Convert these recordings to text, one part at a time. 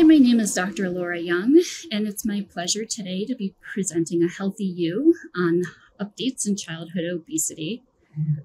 my name is Dr. Laura Young, and it's my pleasure today to be presenting a HealthyU on updates in childhood obesity.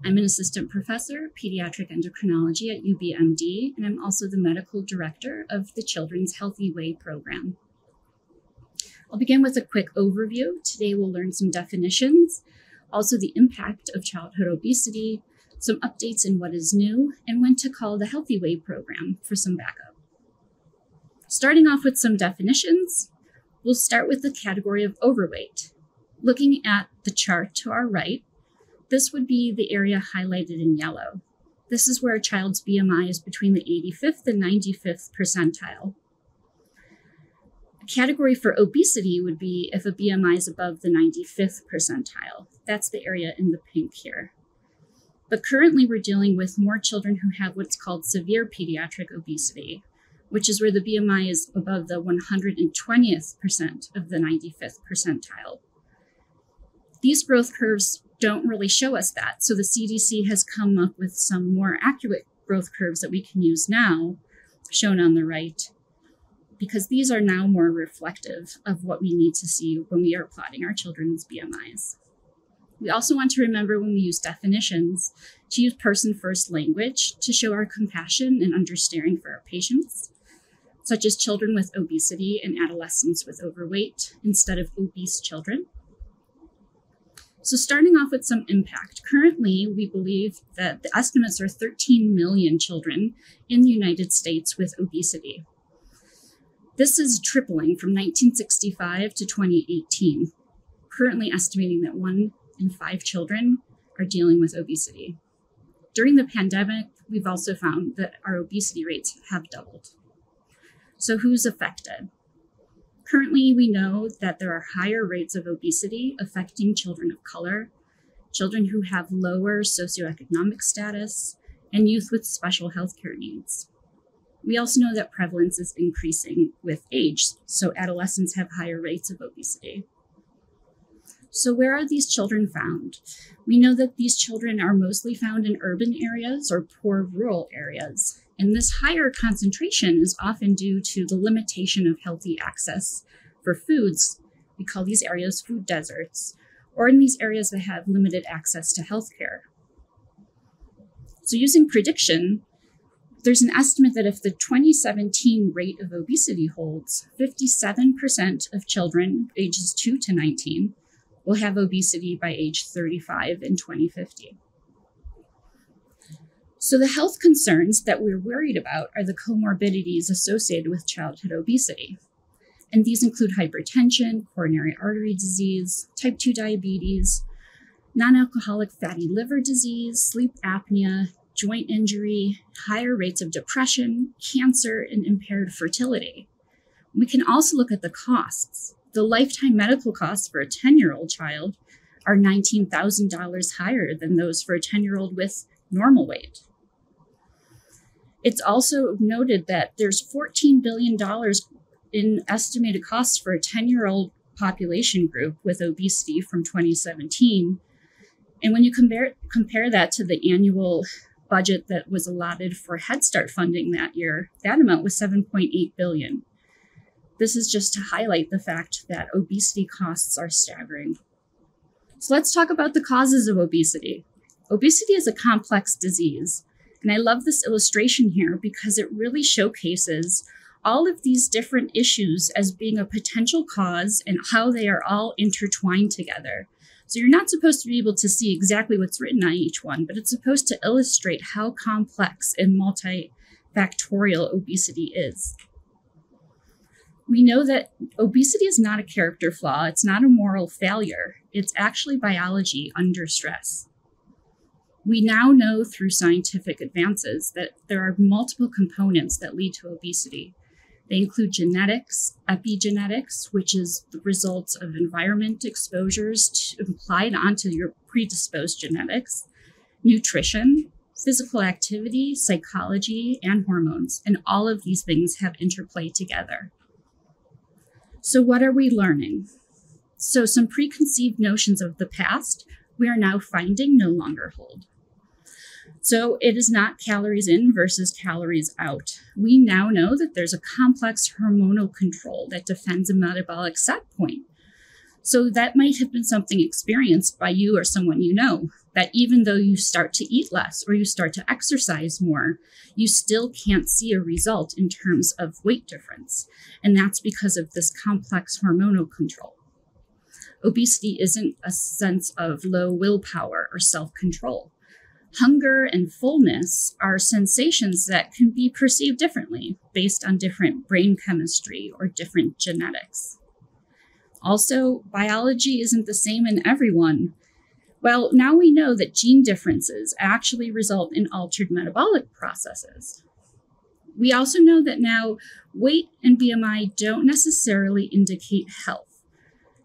I'm an assistant professor, pediatric endocrinology at UBMD, and I'm also the medical director of the Children's Healthy Way program. I'll begin with a quick overview. Today we'll learn some definitions, also the impact of childhood obesity, some updates in what is new, and when to call the Healthy Way program for some backup. Starting off with some definitions, we'll start with the category of overweight. Looking at the chart to our right, this would be the area highlighted in yellow. This is where a child's BMI is between the 85th and 95th percentile. A category for obesity would be if a BMI is above the 95th percentile. That's the area in the pink here. But currently we're dealing with more children who have what's called severe pediatric obesity, which is where the BMI is above the 120th percent of the 95th percentile. These growth curves don't really show us that, so the CDC has come up with some more accurate growth curves that we can use now, shown on the right, because these are now more reflective of what we need to see when we are plotting our children's BMIs. We also want to remember when we use definitions to use person-first language to show our compassion and understanding for our patients, such as children with obesity and adolescents with overweight instead of obese children. So starting off with some impact, currently we believe that the estimates are 13 million children in the United States with obesity. This is tripling from 1965 to 2018, currently estimating that 1 in 5 children are dealing with obesity. During the pandemic, we've also found that our obesity rates have doubled. So who's affected? Currently, we know that there are higher rates of obesity affecting children of color, children who have lower socioeconomic status, and youth with special healthcare needs. We also know that prevalence is increasing with age, so adolescents have higher rates of obesity. So where are these children found? We know that these children are mostly found in urban areas or poor rural areas. And this higher concentration is often due to the limitation of healthy access for foods. We call these areas food deserts, or in these areas that have limited access to healthcare. So using prediction, there's an estimate that if the 2017 rate of obesity holds, 57% of children ages 2 to 19 will have obesity by age 35 in 2050. So the health concerns that we're worried about are the comorbidities associated with childhood obesity. And these include hypertension, coronary artery disease, type 2 diabetes, non-alcoholic fatty liver disease, sleep apnea, joint injury, higher rates of depression, cancer, and impaired fertility. We can also look at the costs. The lifetime medical costs for a 10-year-old child are $19,000 higher than those for a 10-year-old with normal weight. It's also noted that there's $14 billion in estimated costs for a 10-year-old population group with obesity from 2017. And when you compare that to the annual budget that was allotted for Head Start funding that year, that amount was $7.8 billion. This is just to highlight the fact that obesity costs are staggering. So let's talk about the causes of obesity. Obesity is a complex disease. And I love this illustration here because it really showcases all of these different issues as being a potential cause and how they are all intertwined together. So you're not supposed to be able to see exactly what's written on each one, but it's supposed to illustrate how complex and multifactorial obesity is. We know that obesity is not a character flaw. It's not a moral failure. It's actually biology under stress. We now know through scientific advances that there are multiple components that lead to obesity. They include genetics, epigenetics, which is the results of environment exposures applied onto your predisposed genetics, nutrition, physical activity, psychology, and hormones. And all of these things have interplay together. So what are we learning? So some preconceived notions of the past we are now finding no longer hold. So it is not calories in versus calories out. We now know that there's a complex hormonal control that defends a metabolic set point. So that might have been something experienced by you or someone you know, that even though you start to eat less or you start to exercise more, you still can't see a result in terms of weight difference. And that's because of this complex hormonal control. Obesity isn't a sense of low willpower or self-control. Hunger and fullness are sensations that can be perceived differently based on different brain chemistry or different genetics. Also, biology isn't the same in everyone. Well, now we know that gene differences actually result in altered metabolic processes. We also know that now weight and BMI don't necessarily indicate health.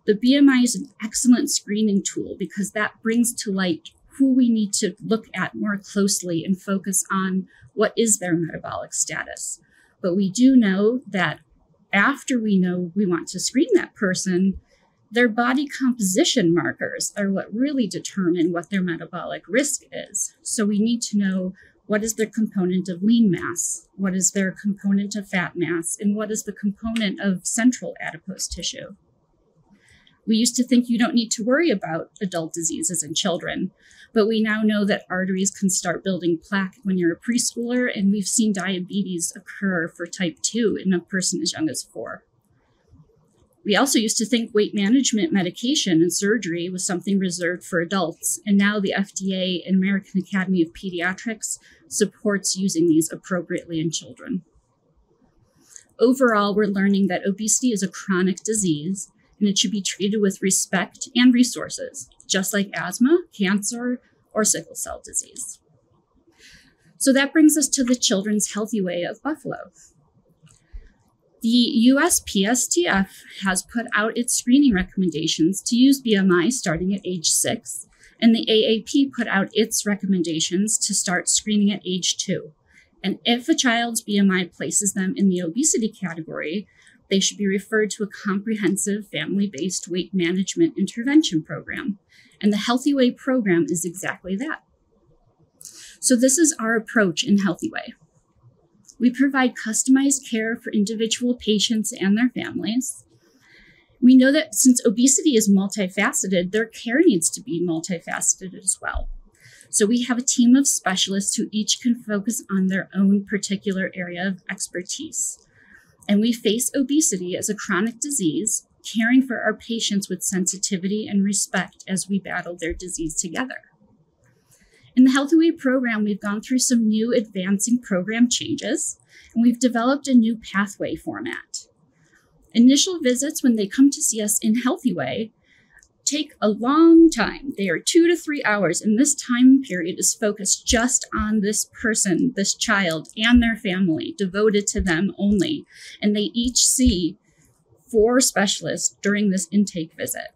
The BMI is an excellent screening tool because that brings to light who we need to look at more closely and focus on what is their metabolic status. But we do know that after we know we want to screen that person, their body composition markers are what really determine what their metabolic risk is. So we need to know what is their component of lean mass, what is their component of fat mass, and what is the component of central adipose tissue. We used to think you don't need to worry about adult diseases in children, but we now know that arteries can start building plaque when you're a preschooler, and we've seen diabetes occur for type 2 in a person as young as 4. We also used to think weight management medication and surgery was something reserved for adults, and now the FDA and American Academy of Pediatrics supports using these appropriately in children. Overall, we're learning that obesity is a chronic disease, and it should be treated with respect and resources, just like asthma, cancer, or sickle cell disease. So that brings us to the Children's Healthy Way of Buffalo. The USPSTF has put out its screening recommendations to use BMI starting at age 6, and the AAP put out its recommendations to start screening at age 2. And if a child's BMI places them in the obesity category, they should be referred to a comprehensive family-based weight management intervention program. And the Healthy Way program is exactly that. So this is our approach in Healthy Way. We provide customized care for individual patients and their families. We know that since obesity is multifaceted, their care needs to be multifaceted as well. So we have a team of specialists who each can focus on their own particular area of expertise. And we face obesity as a chronic disease, caring for our patients with sensitivity and respect as we battle their disease together. In the Healthy Way program, we've gone through some new advancing program changes, and we've developed a new pathway format. Initial visits, when they come to see us in Healthy Way, take a long time. They are 2 to 3 hours, and this time period is focused just on this person, this child, and their family, devoted to them only. And they each see 4 specialists during this intake visit.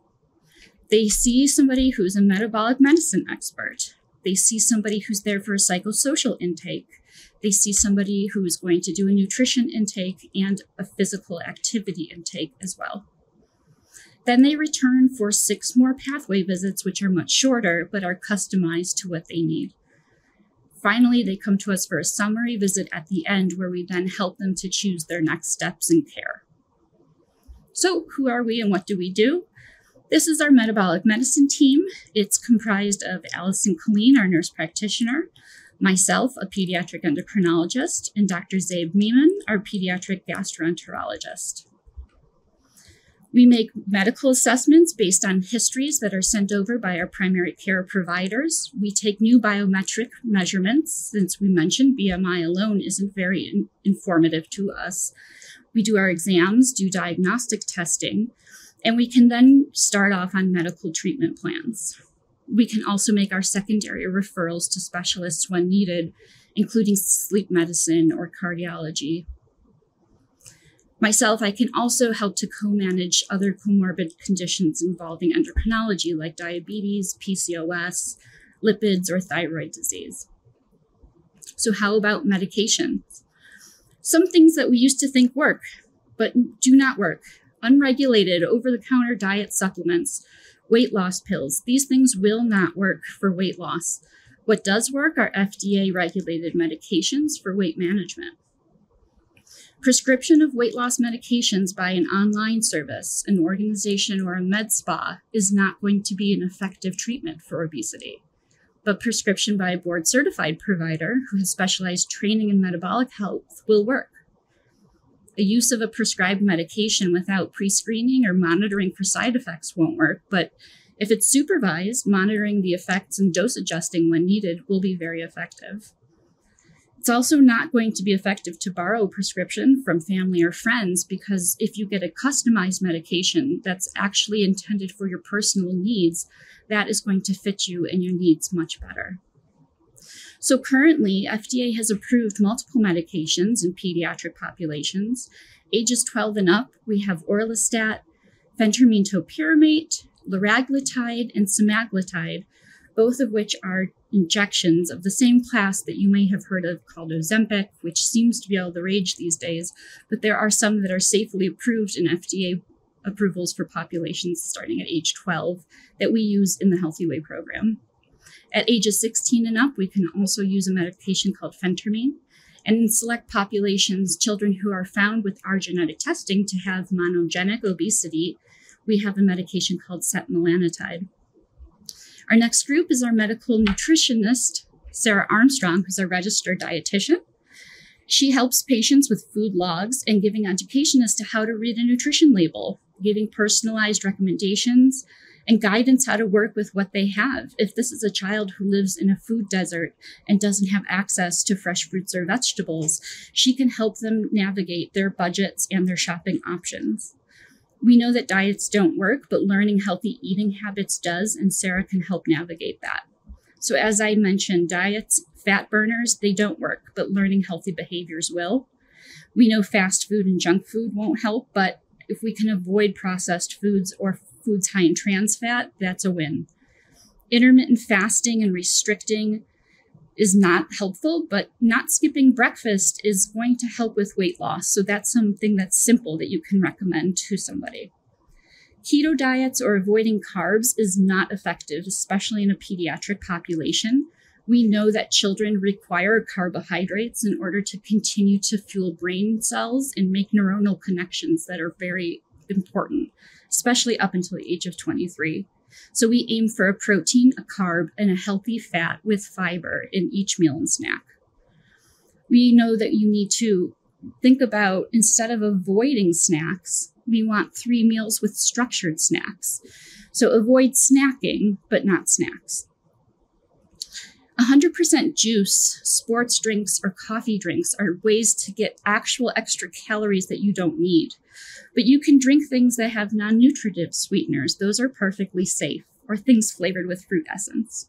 They see somebody who's a metabolic medicine expert. They see somebody who's there for a psychosocial intake. They see somebody who is going to do a nutrition intake and a physical activity intake as well. Then they return for 6 more pathway visits, which are much shorter, but are customized to what they need. Finally, they come to us for a summary visit at the end, where we then help them to choose their next steps in care. So who are we and what do we do? This is our metabolic medicine team. It's comprised of Allison Colleen, our nurse practitioner, myself, a pediatric endocrinologist, and Dr. Zabe Meiman, our pediatric gastroenterologist. We make medical assessments based on histories that are sent over by our primary care providers. We take new biometric measurements, since we mentioned BMI alone isn't very informative to us. We do our exams, do diagnostic testing, and we can then start off on medical treatment plans. We can also make our secondary referrals to specialists when needed, including sleep medicine or cardiology. Myself, I can also help to co-manage other comorbid conditions involving endocrinology, like diabetes, PCOS, lipids, or thyroid disease. So how about medications? Some things that we used to think work, but do not work. Unregulated, over-the-counter diet supplements, weight loss pills. These things will not work for weight loss. What does work are FDA-regulated medications for weight management. Prescription of weight loss medications by an online service, an organization, or a med spa is not going to be an effective treatment for obesity. But prescription by a board-certified provider who has specialized training in metabolic health will work. The use of a prescribed medication without pre-screening or monitoring for side effects won't work, but if it's supervised, monitoring the effects and dose adjusting when needed will be very effective. It's also not going to be effective to borrow a prescription from family or friends, because if you get a customized medication that's actually intended for your personal needs, that is going to fit you and your needs much better. So currently, FDA has approved multiple medications in pediatric populations. Ages 12 and up, we have orlistat, phentermine topiramate, liraglutide, and semaglutide, both of which are injections of the same class that you may have heard of called Ozempic, which seems to be all the rage these days, but there are some that are safely approved in FDA approvals for populations starting at age 12 that we use in the HealthyU program. At ages 16 and up, we can also use a medication called phentermine. And in select populations, children who are found with our genetic testing to have monogenic obesity, we have a medication called setmelanotide. Our next group is our medical nutritionist, Sarah Armstrong, who's a registered dietitian. She helps patients with food logs and giving education as to how to read a nutrition label, giving personalized recommendations and guidance how to work with what they have. If this is a child who lives in a food desert and doesn't have access to fresh fruits or vegetables, she can help them navigate their budgets and their shopping options. We know that diets don't work, but learning healthy eating habits does, and Sarah can help navigate that. So as I mentioned, diets, fat burners, they don't work, but learning healthy behaviors will. We know fast food and junk food won't help, but if we can avoid processed foods or foods high in trans fat, that's a win. Intermittent fasting and restricting is not helpful, but not skipping breakfast is going to help with weight loss. So that's something that's simple that you can recommend to somebody. Keto diets or avoiding carbs is not effective, especially in a pediatric population. We know that children require carbohydrates in order to continue to fuel brain cells and make neuronal connections that are very important, especially up until the age of 23. So we aim for a protein, a carb, and a healthy fat with fiber in each meal and snack. We know that you need to think about, instead of avoiding snacks, we want 3 meals with structured snacks. So avoid snacking, but not snacks. 100% juice, sports drinks, or coffee drinks are ways to get actual extra calories that you don't need. But you can drink things that have non-nutritive sweeteners. Those are perfectly safe, or things flavored with fruit essence.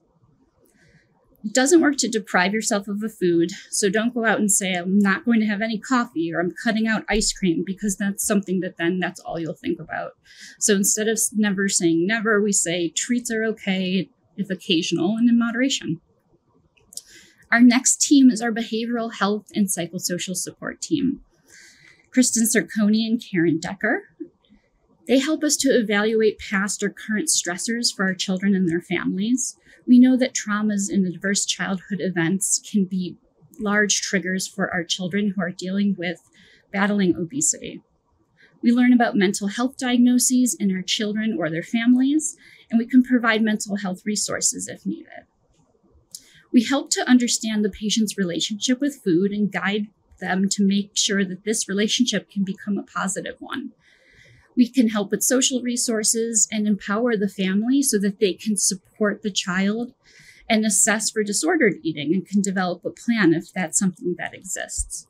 It doesn't work to deprive yourself of a food, so don't go out and say, I'm not going to have any coffee, or I'm cutting out ice cream, because that's something that then that's all you'll think about. So instead of never saying never, we say treats are okay if occasional and in moderation. Our next team is our behavioral health and psychosocial support team. Kristen Sarconi and Karen Decker. They help us to evaluate past or current stressors for our children and their families. We know that traumas and adverse childhood events can be large triggers for our children who are dealing with battling obesity. We learn about mental health diagnoses in our children or their families, and we can provide mental health resources if needed. We help to understand the patient's relationship with food and guide them to make sure that this relationship can become a positive one. We can help with social resources and empower the family so that they can support the child and assess for disordered eating and can develop a plan if that's something that exists.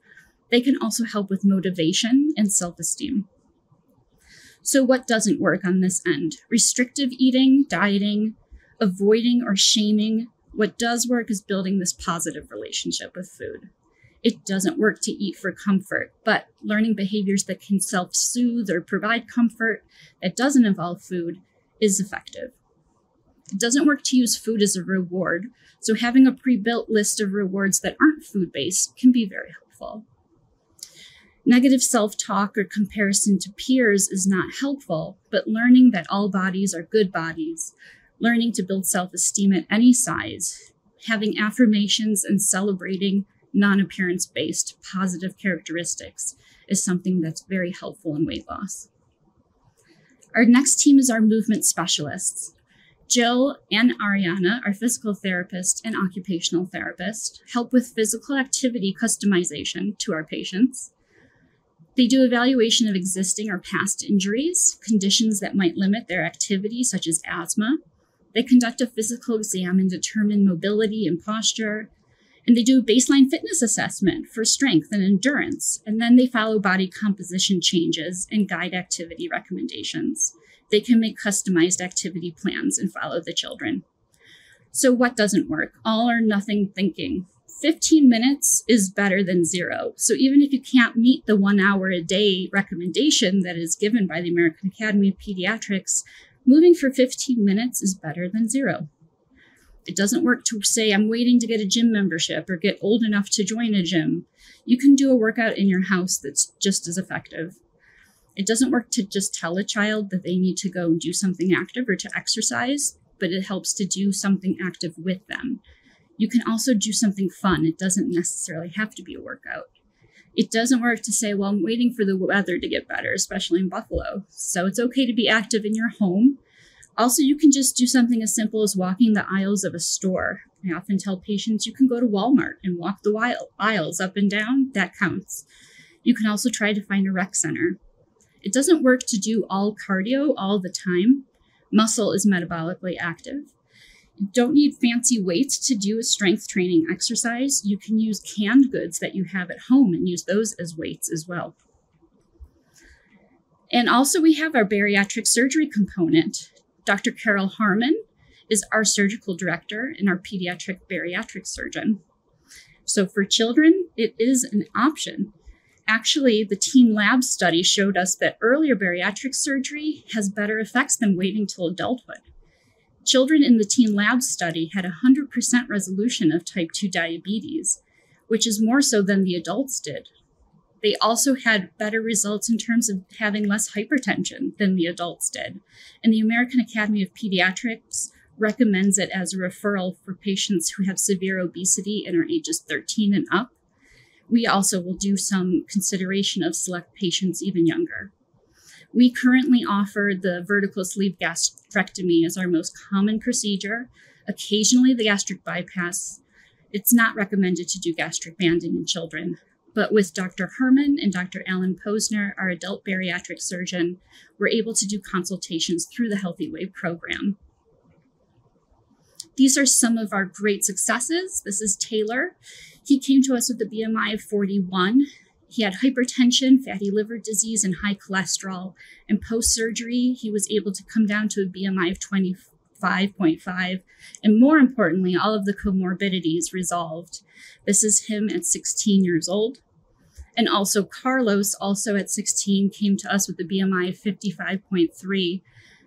They can also help with motivation and self-esteem. So what doesn't work on this end? Restrictive eating, dieting, avoiding or shaming. What does work is building this positive relationship with food. It doesn't work to eat for comfort, but learning behaviors that can self-soothe or provide comfort that doesn't involve food is effective. It doesn't work to use food as a reward, so having a pre-built list of rewards that aren't food-based can be very helpful. Negative self-talk or comparison to peers is not helpful, but learning that all bodies are good bodies, learning to build self-esteem at any size, having affirmations and celebrating non-appearance-based positive characteristics is something that's very helpful in weight loss. Our next team is our movement specialists. Jill and Ariana, our physical therapist and occupational therapist, help with physical activity customization to our patients. They do evaluation of existing or past injuries, conditions that might limit their activity, such as asthma. They conduct a physical exam and determine mobility and posture. And they do a baseline fitness assessment for strength and endurance. And then they follow body composition changes and guide activity recommendations. They can make customized activity plans and follow the children. So what doesn't work? All or nothing thinking. 15 minutes is better than 0. So even if you can't meet the 1 hour a day recommendation that is given by the American Academy of Pediatrics, moving for 15 minutes is better than 0. It doesn't work to say, I'm waiting to get a gym membership or get old enough to join a gym. You can do a workout in your house that's just as effective. It doesn't work to just tell a child that they need to go and do something active or to exercise, but it helps to do something active with them. You can also do something fun. It doesn't necessarily have to be a workout. It doesn't work to say, well, I'm waiting for the weather to get better, especially in Buffalo. So it's okay to be active in your home. Also, you can just do something as simple as walking the aisles of a store. I often tell patients you can go to Walmart and walk the aisles up and down. That counts. You can also try to find a rec center. It doesn't work to do all cardio all the time. Muscle is metabolically active. You don't need fancy weights to do a strength training exercise. You can use canned goods that you have at home and use those as weights as well. And also we have our bariatric surgery component. Dr. Carol Harmon is our surgical director and our pediatric bariatric surgeon. So for children, it is an option. Actually, the teen lab study showed us that earlier bariatric surgery has better effects than waiting till adulthood. Children in the teen lab study had 100% resolution of type 2 diabetes, which is more so than the adults did. They also had better results in terms of having less hypertension than the adults did. And the American Academy of Pediatrics recommends it as a referral for patients who have severe obesity and are ages 13 and up. We also will do some consideration of select patients even younger. We currently offer the vertical sleeve gastrectomy as our most common procedure, occasionally the gastric bypass. It's not recommended to do gastric banding in children. But with Dr. Herman and Dr. Alan Posner, our adult bariatric surgeon, we're able to do consultations through the HealthyU program. These are some of our great successes. This is Taylor. He came to us with a BMI of 41. He had hypertension, fatty liver disease, and high cholesterol. And post-surgery, he was able to come down to a BMI of 25.5. And more importantly, all of the comorbidities resolved. This is him at 16 years old. And also Carlos, also at 16, came to us with a BMI of 55.3,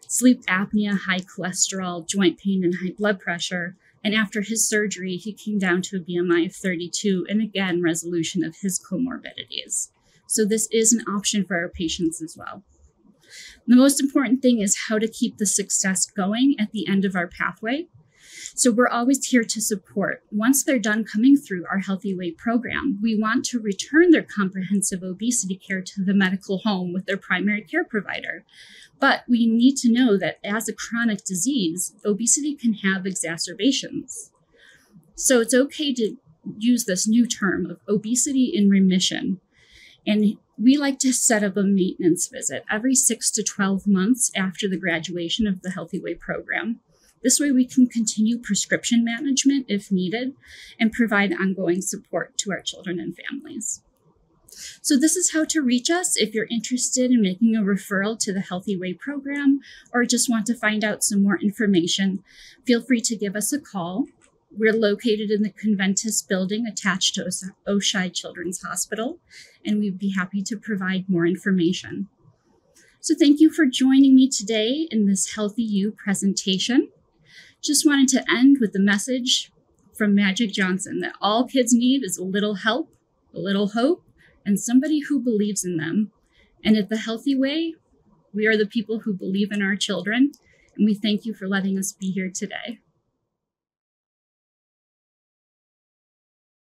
sleep apnea, high cholesterol, joint pain, and high blood pressure. And after his surgery, he came down to a BMI of 32, and again, resolution of his comorbidities. So this is an option for our patients as well. The most important thing is how to keep the success going at the end of our pathway. So we're always here to support. Once they're done coming through our HealthyU program, we want to return their comprehensive obesity care to the medical home with their primary care provider. But we need to know that as a chronic disease, obesity can have exacerbations. So it's okay to use this new term of obesity in remission. And we like to set up a maintenance visit every 6 to 12 months after the graduation of the HealthyU program. This way we can continue prescription management if needed and provide ongoing support to our children and families. So this is how to reach us if you're interested in making a referral to the HealthyU program or just want to find out some more information. Feel free to give us a call. We're located in the Conventus building attached to Oshai Children's Hospital, and we'd be happy to provide more information. So thank you for joining me today in this HealthyU presentation. Just wanted to end with the message from Magic Johnson that all kids need is a little help, a little hope, and somebody who believes in them. And at the HealthyU, we are the people who believe in our children, and we thank you for letting us be here today.